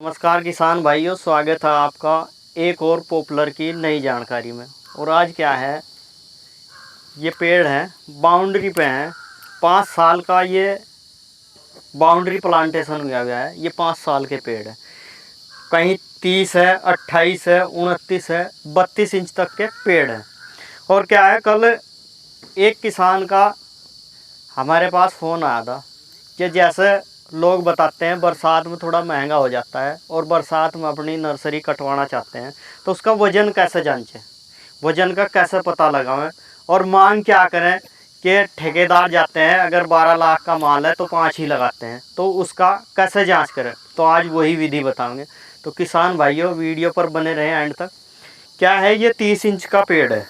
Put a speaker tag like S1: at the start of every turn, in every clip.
S1: नमस्कार किसान भाइयों, स्वागत है आपका एक और पॉपुलर की नई जानकारी में। और आज क्या है, ये पेड़ है बाउंड्री पे हैं। 5 साल का ये बाउंड्री प्लांटेशन किया गया है। ये 5 साल के पेड़ है। कहीं 30 है, 28 है, 29 है, 32 इंच तक के पेड़ हैं। और क्या है, कल एक किसान का हमारे पास फ़ोन आया था कि जैसे लोग बताते हैं बरसात में थोड़ा महंगा हो जाता है और बरसात में अपनी नर्सरी कटवाना चाहते हैं, तो उसका वज़न कैसे जांचें, वज़न का कैसे पता लगाएं और मांग क्या करें कि ठेकेदार जाते हैं, अगर 12 लाख का माल है तो 5 ही लगाते हैं, तो उसका कैसे जांच करें। तो आज वही विधि बताएंगे। तो किसान भाइयों, वीडियो पर बने रहें एंड तक। क्या है, ये 30 इंच का पेड़ है।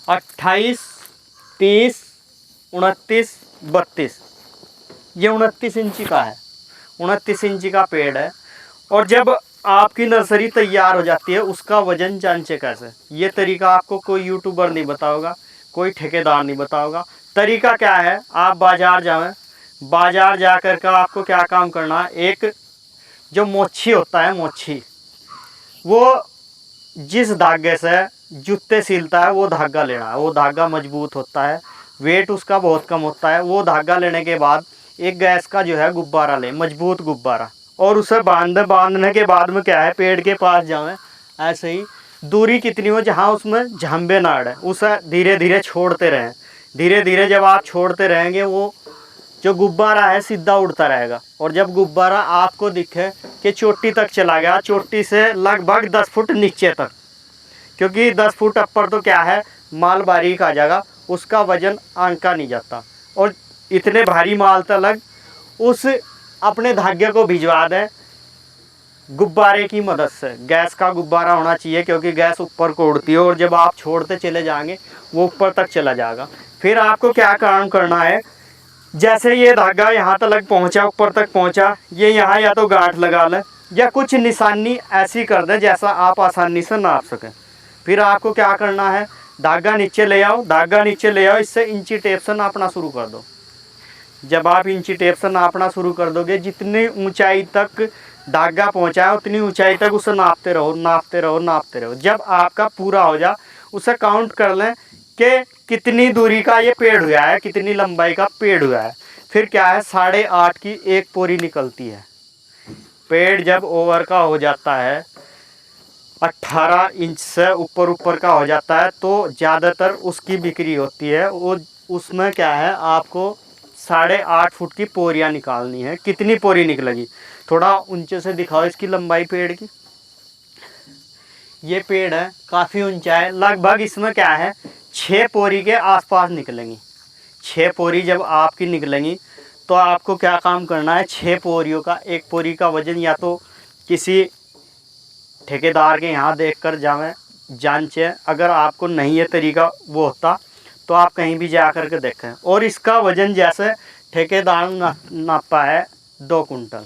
S1: 28, 30, 29, 32, ये 29 इंची का है। 29 इंची का पेड़ है। और जब आपकी नर्सरी तैयार हो जाती है, उसका वजन जांचे कैसे, ये तरीका आपको कोई यूट्यूबर नहीं बताओगा, कोई ठेकेदार नहीं बताओगा। तरीका क्या है, आप बाज़ार जाएं, बाज़ार जा कर के आपको क्या काम करना है, एक जो मोची होता है, मोची, वो जिस धागे से जूते सिलता है वो धागा लेना है। वो धागा मजबूत होता है, वेट उसका बहुत कम होता है। वो धागा लेने के बाद एक गैस का जो है गुब्बारा ले, मजबूत गुब्बारा, और उसे बांधने के बाद में क्या है, पेड़ के पास जाएं, ऐसे ही दूरी कितनी हो जहाँ उसमें झांबे ना अड़े, उसे धीरे धीरे छोड़ते रहें। धीरे धीरे जब आप छोड़ते रहेंगे, वो जो गुब्बारा है सीधा उड़ता रहेगा। और जब गुब्बारा आपको दिखे कि चोटी तक चला गया, चोटी से लगभग 10 फुट नीचे तक, क्योंकि 10 फुट ऊपर तो क्या है, माल बारीक आ जाएगा, उसका वजन आंका नहीं जाता। और इतने भारी माल तक उस अपने धागे को भिजवा दें गुब्बारे की मदद से। गैस का गुब्बारा होना चाहिए, क्योंकि गैस ऊपर को उड़ती है और जब आप छोड़ते चले जाएंगे वो ऊपर तक चला जाएगा। फिर आपको क्या काम करना है, जैसे ये धागा यहाँ तक पहुँचा, ऊपर तक पहुँचा, ये यहाँ या तो गांठ लगा लें या कुछ निशानी ऐसी कर दें जैसा आप आसानी से नाप सकें। फिर आपको क्या करना है, धागा नीचे ले आओ, धागा नीचे ले आओ, इससे इंची टेप से नापना शुरू कर दो। जब आप इंची टेप से नापना शुरू कर दोगे, जितनी ऊंचाई तक धागा पहुंचा है उतनी ऊंचाई तक उसे नापते रहो, नापते रहो, नापते रहो। जब आपका पूरा हो जा, उसे काउंट कर लें कि कितनी दूरी का ये पेड़ हुआ है, कितनी लंबाई का पेड़ हुआ है। फिर क्या है, 8.5 की एक पोरी निकलती है। पेड़ जब ओवर का हो जाता है, 18 इंच से ऊपर का हो जाता है, तो ज़्यादातर उसकी बिक्री होती है। वो उसमें क्या है, आपको 8.5 फुट की पोरियाँ निकालनी है। कितनी पोरी निकलेगी, थोड़ा ऊंचे से दिखाओ इसकी लंबाई पेड़ की। ये पेड़ है, काफ़ी ऊंचा है, लगभग इसमें क्या है 6 पोरी के आसपास निकलेंगी। 6 पोरी जब आपकी निकलेंगी, तो आपको क्या काम करना है, 6 पोरियों का, एक पोरी का वजन या तो किसी ठेकेदार के यहाँ देखकर जावें, जांचें। अगर आपको नहीं ये तरीका वो होता तो आप कहीं भी जा कर के देखें। और इसका वज़न जैसे ठेकेदार नापा है 2 कुंटल,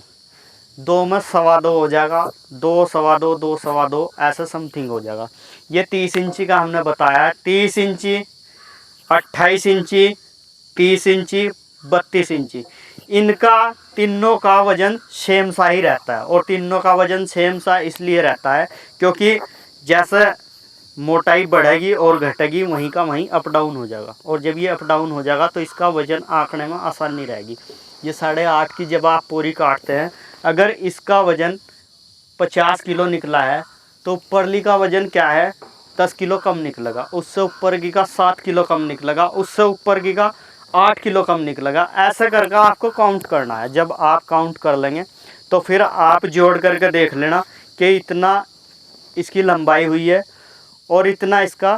S1: 2 में 2.25 हो जाएगा, 2, 2.25, 2, 2.25 ऐसे समथिंग हो जाएगा। ये 30 इंची का हमने बताया है। 30 इंची, 28 इंची, 30 इंची, 32 इंची, इनका तीनों का वज़न सेम सा ही रहता है। और तीनों का वज़न सेम सा इसलिए रहता है क्योंकि जैसे मोटाई बढ़ेगी और घटेगी, वहीं का वहीं अप डाउन हो जाएगा। और जब ये अप डाउन हो जाएगा तो इसका वज़न आंकने में आसानी रहेगी। ये 8.5 की जब आप पोरी काटते हैं, अगर इसका वज़न 50 किलो निकला है, तो ऊपरली का वज़न क्या है, 10 किलो कम निकलेगा। उससे ऊपर की का 7 किलो कम निकलेगा। उससे ऊपर की का 8 किलो कम निकलेगा। ऐसे करके आपको काउंट करना है। जब आप काउंट कर लेंगे तो फिर आप जोड़ करके देख लेना कि इतना इसकी लंबाई हुई है और इतना इसका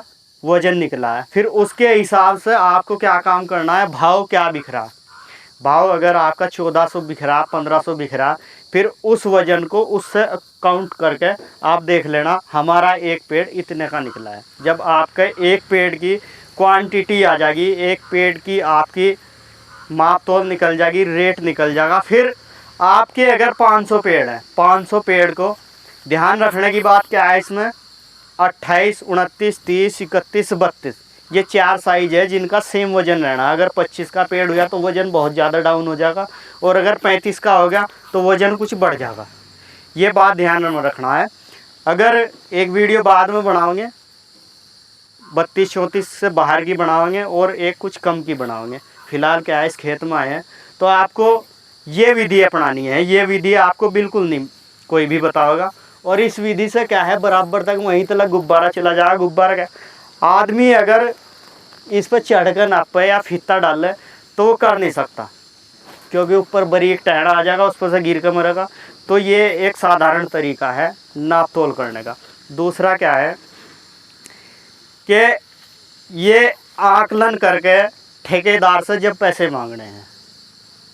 S1: वज़न निकला है। फिर उसके हिसाब से आपको क्या काम करना है, भाव क्या बिक रहा, भाव अगर आपका 1400 बिक रहा, 1500 बिक रहा, फिर उस वज़न को उससे काउंट करके आप देख लेना हमारा एक पेड़ इतने का निकला है। जब आपके एक पेड़ की क्वांटिटी आ जाएगी, एक पेड़ की आपकी माप तोल निकल जाएगी, रेट निकल जाएगा। फिर आपके अगर 500 पेड़ हैं, 500 पेड़ को ध्यान रखने की बात क्या है, इसमें 28, 29, 30, 31, 32 ये 4 साइज है जिनका सेम वज़न रहना। अगर 25 का पेड़ हुआ तो वज़न बहुत ज़्यादा डाउन हो जाएगा, और अगर 35 का हो गया तो वज़न कुछ बढ़ जाएगा। ये बात ध्यान में रखना है। अगर एक वीडियो बाद में बनाओगे 32-34 से बाहर की बनाओगे और एक कुछ कम की बनाओगे, फिलहाल क्या है इस खेत में आए हैं तो आपको ये विधि अपनानी है। ये विधि आपको बिल्कुल नहीं कोई भी बताओगा, और इस विधि से क्या है बराबर तक वहीं तक गुब्बारा चला जाएगा। गुब्बारा क्या आदमी अगर इस पर चढ़कर नापे या फीता डाले तो वो कर नहीं सकता, क्योंकि ऊपर बारीक टहना आ जाएगा, उस पर से गिर कर मरेगा। तो ये एक साधारण तरीका है नाप तोल करने का। दूसरा क्या है कि ये आकलन करके ठेकेदार से जब पैसे मांगने हैं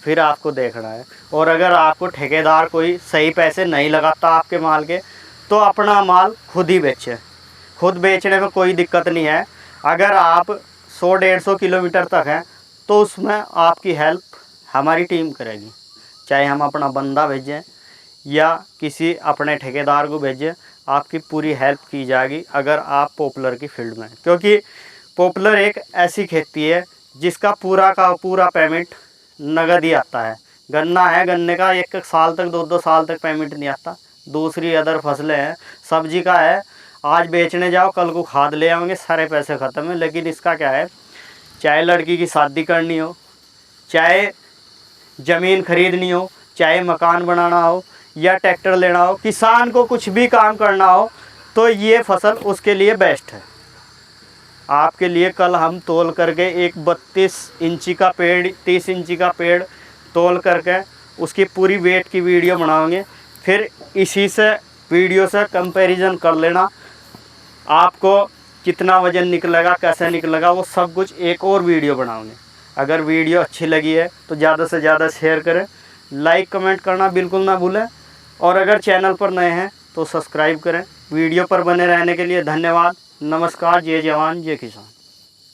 S1: फिर आपको देखना है, और अगर आपको ठेकेदार कोई सही पैसे नहीं लगाता आपके माल के तो अपना माल खुद ही बेचे। खुद बेचने में कोई दिक्कत नहीं है। अगर आप 100-150 किलोमीटर तक हैं तो उसमें आपकी हेल्प हमारी टीम करेगी, चाहे हम अपना बंदा भेजें या किसी अपने ठेकेदार को भेजें, आपकी पूरी हेल्प की जाएगी अगर आप पॉपुलर की फील्ड में। क्योंकि पॉपुलर एक ऐसी खेती है जिसका पूरा का पूरा पेमेंट नगद ही आता है। गन्ना है, गन्ने का 1 साल तक 2-2 साल तक पेमेंट नहीं आता। दूसरी अदर फसलें हैं, सब्जी का है, आज बेचने जाओ कल को खाद ले आओगे सारे पैसे ख़त्म है। लेकिन इसका क्या है, चाहे लड़की की शादी करनी हो, चाहे ज़मीन खरीदनी हो, चाहे मकान बनाना हो या ट्रैक्टर लेना हो, किसान को कुछ भी काम करना हो तो ये फसल उसके लिए बेस्ट है। आपके लिए कल हम तोल करके एक 32 इंची का पेड़ 30 इंची का पेड़ तोल करके उसकी पूरी वेट की वीडियो बनाओगे। फिर इसी से वीडियो से कंपैरिजन कर लेना, आपको कितना वज़न निकलेगा, कैसे निकलेगा, वो सब कुछ एक और वीडियो बनाओगे। अगर वीडियो अच्छी लगी है तो ज़्यादा से ज़्यादा शेयर करें, लाइक कमेंट करना बिल्कुल ना भूलें, और अगर चैनल पर नए हैं तो सब्सक्राइब करें। वीडियो पर बने रहने के लिए धन्यवाद। नमस्कार। जय जवान जय किसान।